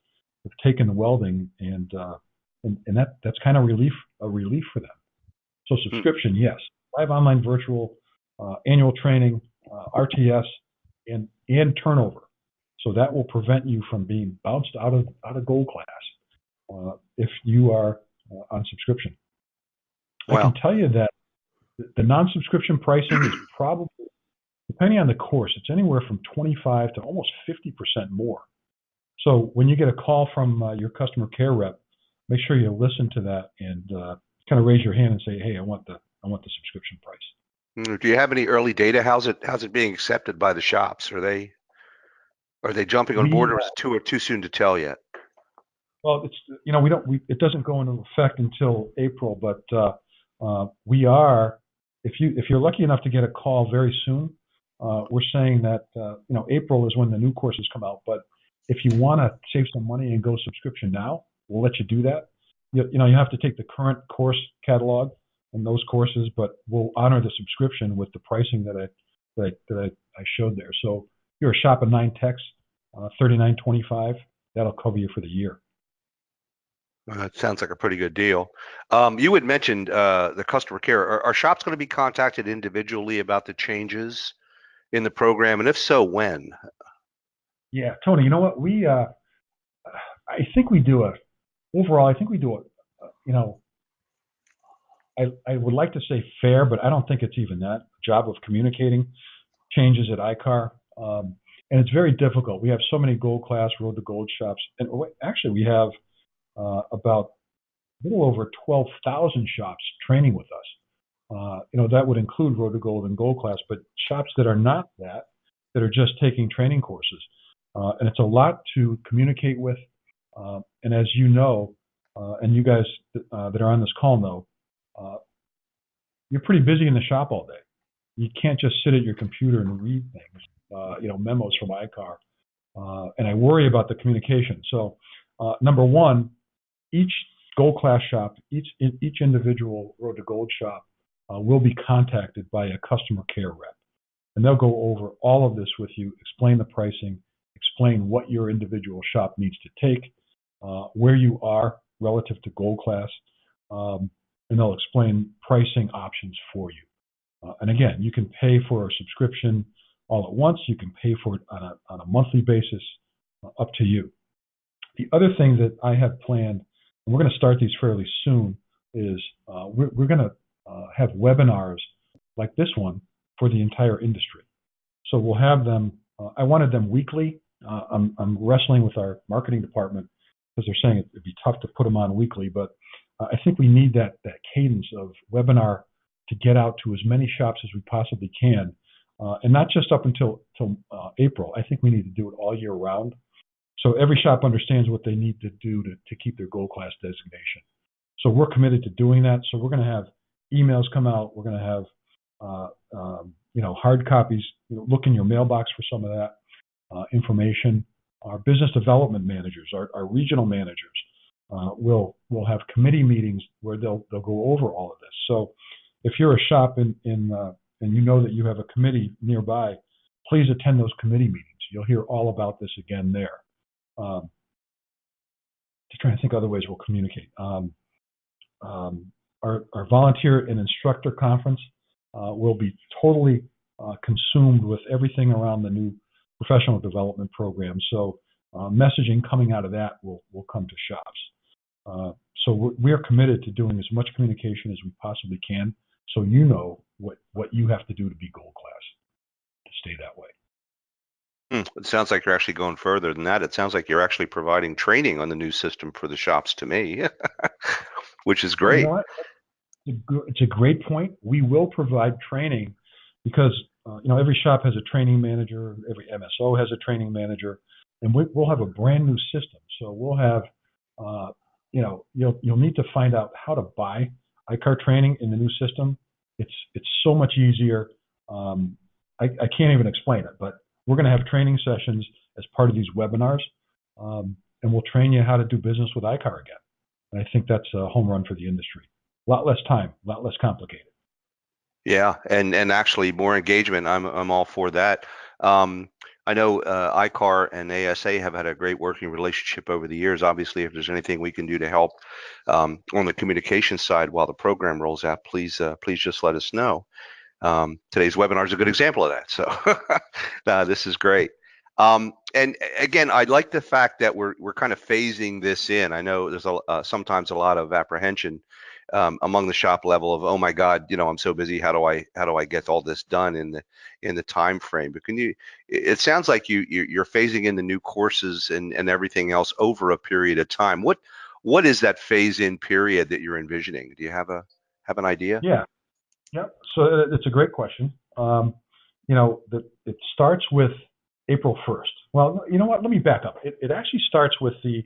have taken the welding, and that's kind of a relief for them. So subscription, yes, live online, virtual, annual training, RTS, and turnover. So that will prevent you from being bounced out of gold class if you are on subscription. Wow. I can tell you that the non-subscription pricing is probably, depending on the course, it's anywhere from 25 to almost 50% more. So when you get a call from your customer care rep, make sure you listen to that and kind of raise your hand and say, "Hey, I want the subscription price." Do you have any early data? How's it being accepted by the shops? Are they Are they jumping on We board, or is it too soon to tell yet? Well, it's it doesn't go into effect until April, but we are. If you're lucky enough to get a call very soon, we're saying that April is when the new courses come out. But if you want to save some money and go subscription now, we'll let you do that. You have to take the current course catalog and those courses, but we'll honor the subscription with the pricing that I showed there. So if you're a shop of 9 techs, $39.25. That'll cover you for the year. That sounds like a pretty good deal. You had mentioned the customer care. Are shops going to be contacted individually about the changes in the program, and if so, when? Yeah, Tony, you know what? I think we do overall, I think we do I would like to say fair, but I don't think it's even that job of communicating changes at ICAR. And it's very difficult. We have so many gold class road to gold shops. And actually, we have about a little over 12,000 shops training with us. That would include road to gold and gold class, but shops that are not that are just taking training courses. And it's a lot to communicate with. And as you know, and you guys that are on this call know, you're pretty busy in the shop all day. You can't just sit at your computer and read things, memos from ICAR. And I worry about the communication. So, number one, each gold class shop, each individual road to gold shop will be contacted by a customer care rep. And they'll go over all of this with you, explain the pricing, explain what your individual shop needs to take, where you are relative to gold class, and they'll explain pricing options for you. And again, you can pay for a subscription all at once. You can pay for it on a monthly basis, up to you. The other thing that I have planned, and we're going to start these fairly soon, is we're going to have webinars like this one for the entire industry. So we'll have them. I wanted them weekly. I'm wrestling with our marketing department because they're saying it'd be tough to put them on weekly, but I think we need that cadence of webinar to get out to as many shops as we possibly can, and not just up until April. I think we need to do it all year round, so every shop understands what they need to do to keep their gold class designation. So we're committed to doing that. So we're going to have emails come out. We're going to have hard copies. Look in your mailbox for some of that information. Our business development managers, our regional managers, will have committee meetings where they'll go over all of this. So if you're a shop and you know that you have a committee nearby, please attend those committee meetings. You'll hear all about this again there. Just trying to think other ways we'll communicate. Our volunteer and instructor conference will be totally consumed with everything around the new professional development program. So messaging coming out of that will come to shops. So we're committed to doing as much communication as we possibly can, so you know what you have to do to be gold class, to stay that way. It sounds like you're actually going further than that. It sounds like you're actually providing training on the new system for the shops to me, which is great. You know what? It's a great point. We will provide training because every shop has a training manager, every MSO has a training manager, and we'll have a brand new system. So we'll have, you'll need to find out how to buy ICAR training in the new system. It's so much easier. I can't even explain it, but we're going to have training sessions as part of these webinars, and we'll train you how to do business with ICAR again. And I think that's a home run for the industry. A lot less time, a lot less complicated. Yeah, and actually more engagement. I'm all for that. I know ICAR and ASA have had a great working relationship over the years. Obviously, if there's anything we can do to help on the communication side while the program rolls out, please just let us know. Today's webinar is a good example of that. So this is great. And again, I like the fact that we're kind of phasing this in. I know there's sometimes a lot of apprehension among the shop level of, oh my God, I'm so busy. How do I get all this done in the time frame? But it sounds like you're phasing in the new courses and everything else over a period of time. What is that phase in period that you're envisioning? Do you have an idea? Yeah. So it's a great question. It starts with April 1st. Well, you know what? Let me back up. It actually starts with the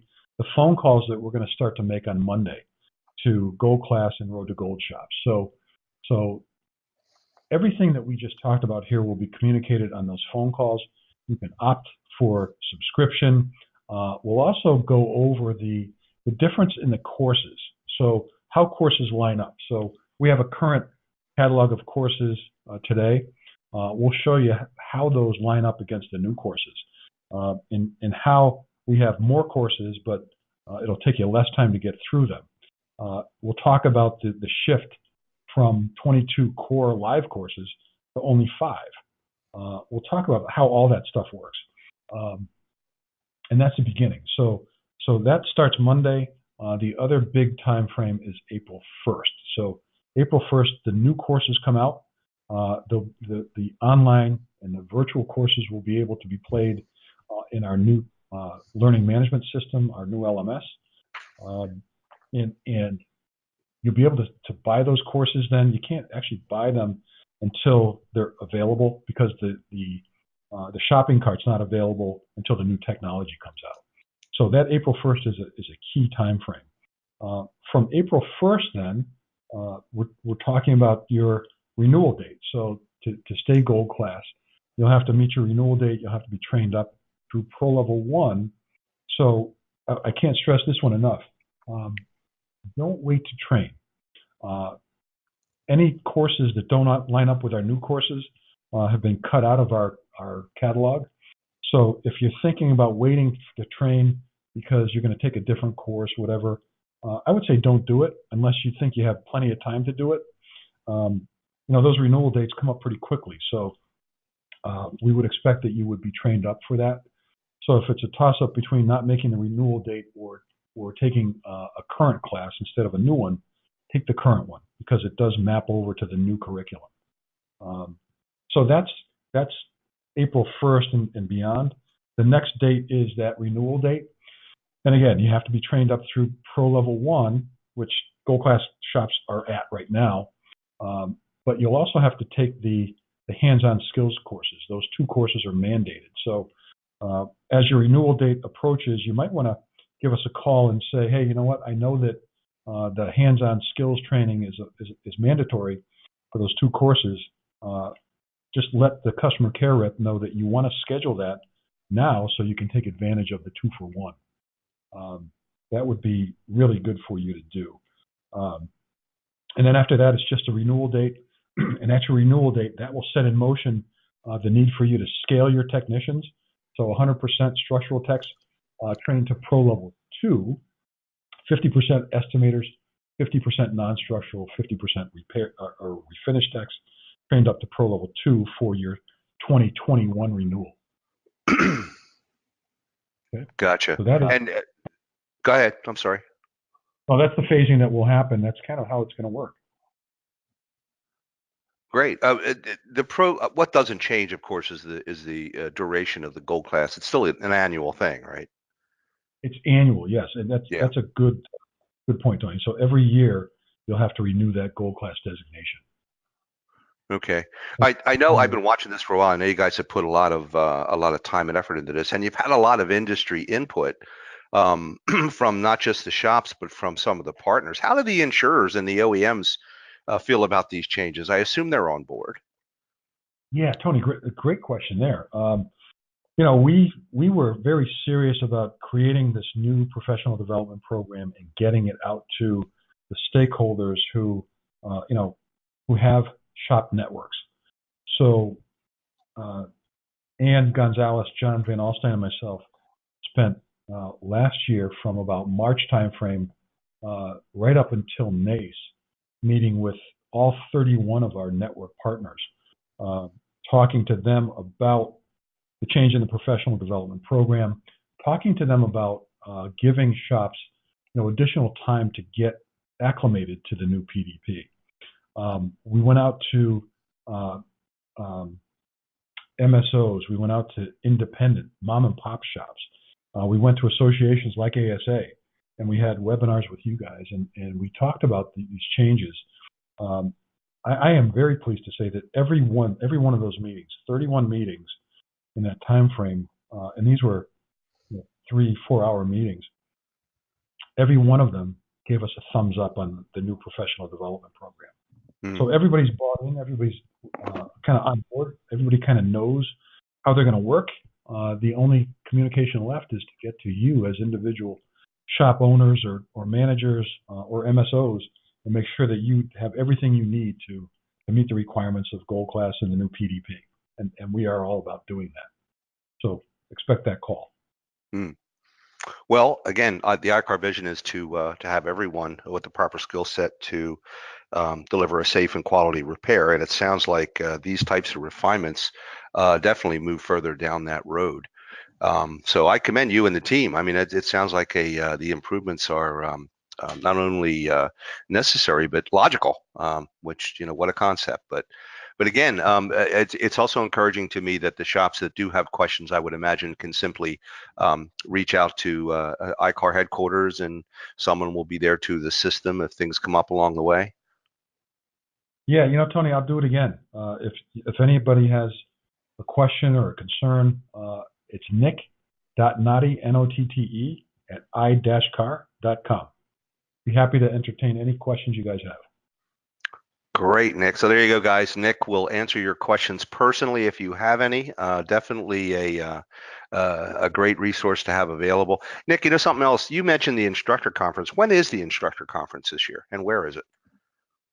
phone calls that we're going to start to make on Monday to Gold Class and Road to Gold shops. So everything that we just talked about here will be communicated on those phone calls. You can opt for subscription. We'll also go over the difference in the courses. So how courses line up. So we have a current catalog of courses today. We'll show you how those line up against the new courses and how we have more courses, but it'll take you less time to get through them. We'll talk about the shift from 22 core live courses to only 5. We'll talk about how all that stuff works. And that's the beginning. So that starts Monday. The other big time frame is April 1st. So April 1st, the new courses come out. The online and the virtual courses will be able to be played in our new learning management system, our new LMS. And you'll be able to buy those courses then. You can't actually buy them until they're available because the shopping cart's not available until the new technology comes out. So that April 1st is a key time frame. From April 1st then, we're talking about your renewal date. So to stay Gold Class, you'll have to meet your renewal date. You'll have to be trained up through Pro Level 1. So I can't stress this one enough. Don't wait to train. Any courses that do not line up with our new courses have been cut out of our catalog. So if you're thinking about waiting to train because you're going to take a different course, whatever, I would say don't do it unless you think you have plenty of time to do it. Those renewal dates come up pretty quickly. So we would expect that you would be trained up for that. So if it's a toss-up between not making the renewal date or taking a current class instead of a new one, take the current one because it does map over to the new curriculum. So that's April 1st and beyond. The next date is that renewal date. And again, you have to be trained up through Pro Level 1, which Gold Class shops are at right now. But you'll also have to take the hands-on skills courses. Those 2 courses are mandated. So as your renewal date approaches, you might want to give us a call and say, hey, you know what? I know that the hands-on skills training is mandatory for those 2 courses. Just let the customer care rep know that you want to schedule that now so you can take advantage of the 2-for-1. That would be really good for you to do. And then after that, it's just a renewal date. And at your renewal date, that will set in motion the need for you to scale your technicians. So 100% structural techs trained to Pro Level 2, 50% estimators, 50% non-structural, 50% repair or refinish techs trained up to Pro Level 2 for your 2021 renewal. Okay. Gotcha. So that is, and go ahead. I'm sorry. well, that's the phasing that will happen. That's kind of how it's going to work. Great. What doesn't change, of course, is the duration of the Gold Class. It's still an annual thing, right? It's annual, yes, and that's a good point, Tony. So every year you'll have to renew that Gold Class designation. Okay. I know I've been watching this for a while. I know you guys have put a lot of time and effort into this, and you've had a lot of industry input from not just the shops, but from some of the partners. How do the insurers and the OEMs feel about these changes? I assume they're on board. Yeah, Tony, great question there. We were very serious about creating this new professional development program and getting it out to the stakeholders who have shop networks. So Ann Gonzalez, John Van Alstyne, and myself spent last year from about March timeframe right up until NACE meeting with all 31 of our network partners, talking to them about the change in the professional development program, talking to them about giving shops additional time to get acclimated to the new PDP. We went out to MSOs. We went out to independent mom and pop shops. We went to associations like ASA, and we had webinars with you guys, and we talked about these changes. I am very pleased to say that every one of those meetings, 31 meetings, in that time frame, and these were 3-4 hour meetings. Every one of them gave us a thumbs up on the new professional development program. So everybody's bought in, everybody's kind of on board, everybody kind of knows how they're going to work. The only communication left is to get to you as individual shop owners or managers or MSOs and make sure that you have everything you need to meet the requirements of Gold Class and the new PDP. And we are all about doing that. So expect that call. Well, again, the ICAR vision is to have everyone with the proper skill set to deliver a safe and quality repair. And it sounds like these types of refinements definitely move further down that road. So I commend you and the team. I mean, it sounds like the improvements are not only necessary but logical. Which, what a concept. But again, it's also encouraging to me that the shops that do have questions, I would imagine, can simply reach out to ICAR headquarters, and someone will be there to assist them if things come up along the way. Yeah, Tony, I'll do it again. If anybody has a question or a concern, it's nick.notte, N-O-T-T-E, at i-car.com. Be happy to entertain any questions you guys have. Great, Nick. So there you go, guys. Nick will answer your questions personally if you have any. Definitely a great resource to have available. Nick, something else. You mentioned the instructor conference. When is the instructor conference this year, and where is it?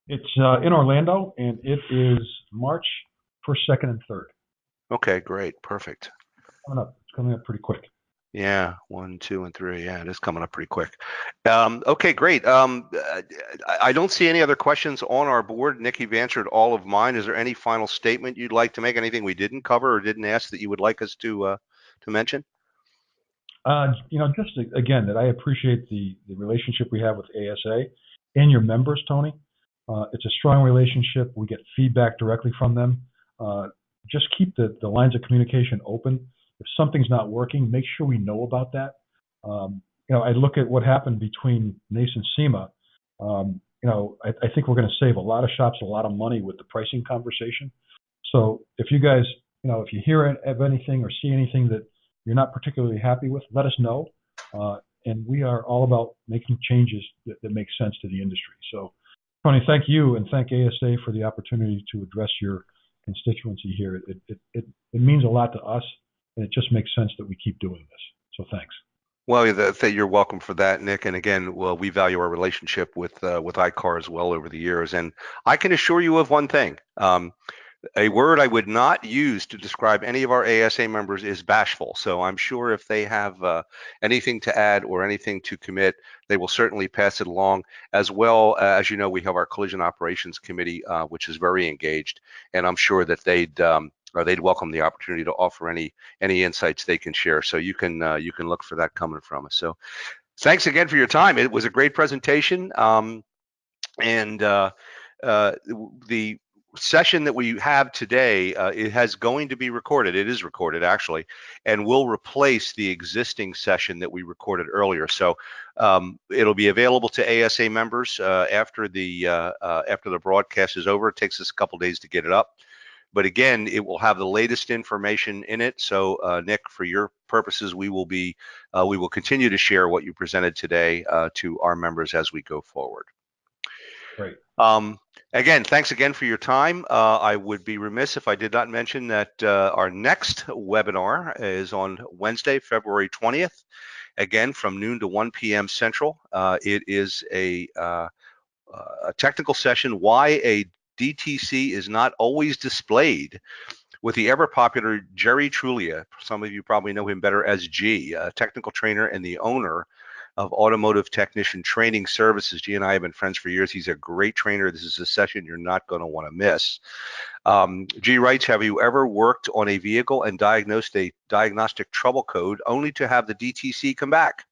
It's in Orlando, and it is March 1st, 2nd, and 3rd. Okay, great. Perfect. It's coming up pretty quick. Yeah, 1, 2, and 3. Yeah, it is coming up pretty quick. Okay, great. I don't see any other questions on our board. Nick, you've answered all of mine. Is there any final statement you'd like to make? Anything we didn't cover or didn't ask that you would like us to mention? Just again, that I appreciate the relationship we have with ASA and your members, Tony. It's a strong relationship. We get feedback directly from them. Just keep the lines of communication open. If something's not working, make sure we know about that. I look at what happened between NACE and SEMA. I think we're going to save a lot of shops a lot of money with the pricing conversation. So if you guys, if you hear of anything or see anything that you're not particularly happy with, let us know. And we are all about making changes that make sense to the industry. So, Tony, thank you and thank ASA for the opportunity to address your constituency here. It means a lot to us, and it just makes sense that we keep doing this. So thanks. Well, you're welcome for that, Nick. And again, we value our relationship with ICAR as well over the years. And I can assure you of one thing. A word I would not use to describe any of our ASA members is bashful. So I'm sure if they have anything to add or anything to commit, they will certainly pass it along. As well, as you know, we have our Collision Operations Committee, which is very engaged, and I'm sure that they'd welcome the opportunity to offer any insights they can share. So you can look for that coming from us. So thanks again for your time. It was a great presentation, and the session that we have today it has going to be recorded. It is recorded actually, and will replace the existing session that we recorded earlier. So it'll be available to ASA members after the broadcast is over. It takes us a couple days to get it up, but again, it will have the latest information in it. So Nick, for your purposes, we will continue to share what you presented today to our members as we go forward. Great. Again, thanks again for your time. I would be remiss if I did not mention that our next webinar is on Wednesday, February 20th, again from noon to 1 p.m. Central. It is a technical session, why a DTC is not always displayed, with the ever popular Jerry Trulia. Some of you probably know him better as G, a technical trainer and the owner of Automotive Technician Training Services. G and I have been friends for years. He's a great trainer. This is a session you're not going to want to miss. G writes, have you ever worked on a vehicle and diagnosed a diagnostic trouble code only to have the DTC come back?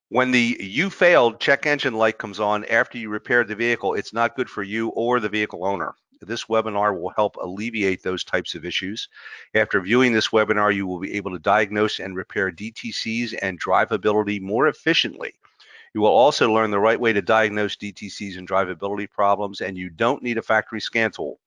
When the "you failed" check engine light comes on after you repaired the vehicle, it's not good for you or the vehicle owner. This webinar will help alleviate those types of issues. After viewing this webinar, you will be able to diagnose and repair DTCs and drivability more efficiently. You will also learn the right way to diagnose DTCs and drivability problems, and you don't need a factory scan tool.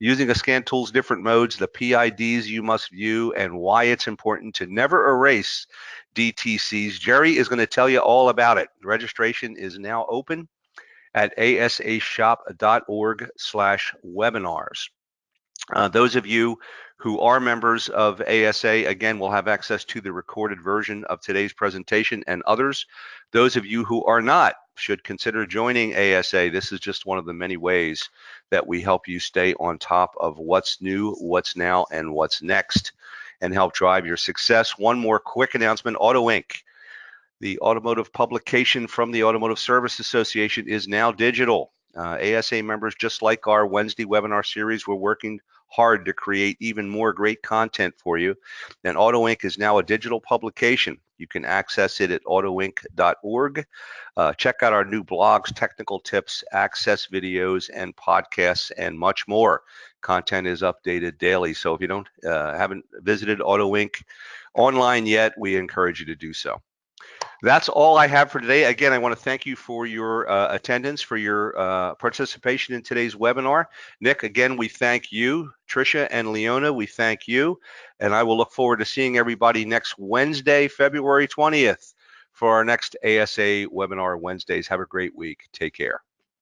using a scan tool's different modes, the PIDs you must view, and why it's important to never erase DTCs. Jerry is going to tell you all about it. Registration is now open at asashop.org/webinars. Those of you who are members of ASA, again, will have access to the recorded version of today's presentation, and others, those of you who are not, should consider joining ASA. This is just one of the many ways that we help you stay on top of what's new, what's now, and what's next, and help drive your success. One more quick announcement: Auto Inc., the automotive publication from the Automotive Service Association, is now digital. ASA members, just like our Wednesday webinar series, we're working hard to create even more great content for you. And Auto Inc. is now a digital publication. You can access it at autoinc.org. Check out our new blogs, technical tips, access videos, and podcasts, and much more. Content is updated daily. So if you haven't visited Auto Inc. online yet, we encourage you to do so. That's all I have for today. Again, I want to thank you for your attendance, for your participation in today's webinar. Nick, again, we thank you. Tricia and Leona, we thank you. And I will look forward to seeing everybody next Wednesday, February 20th, for our next ASA webinar Wednesdays. Have a great week. Take care.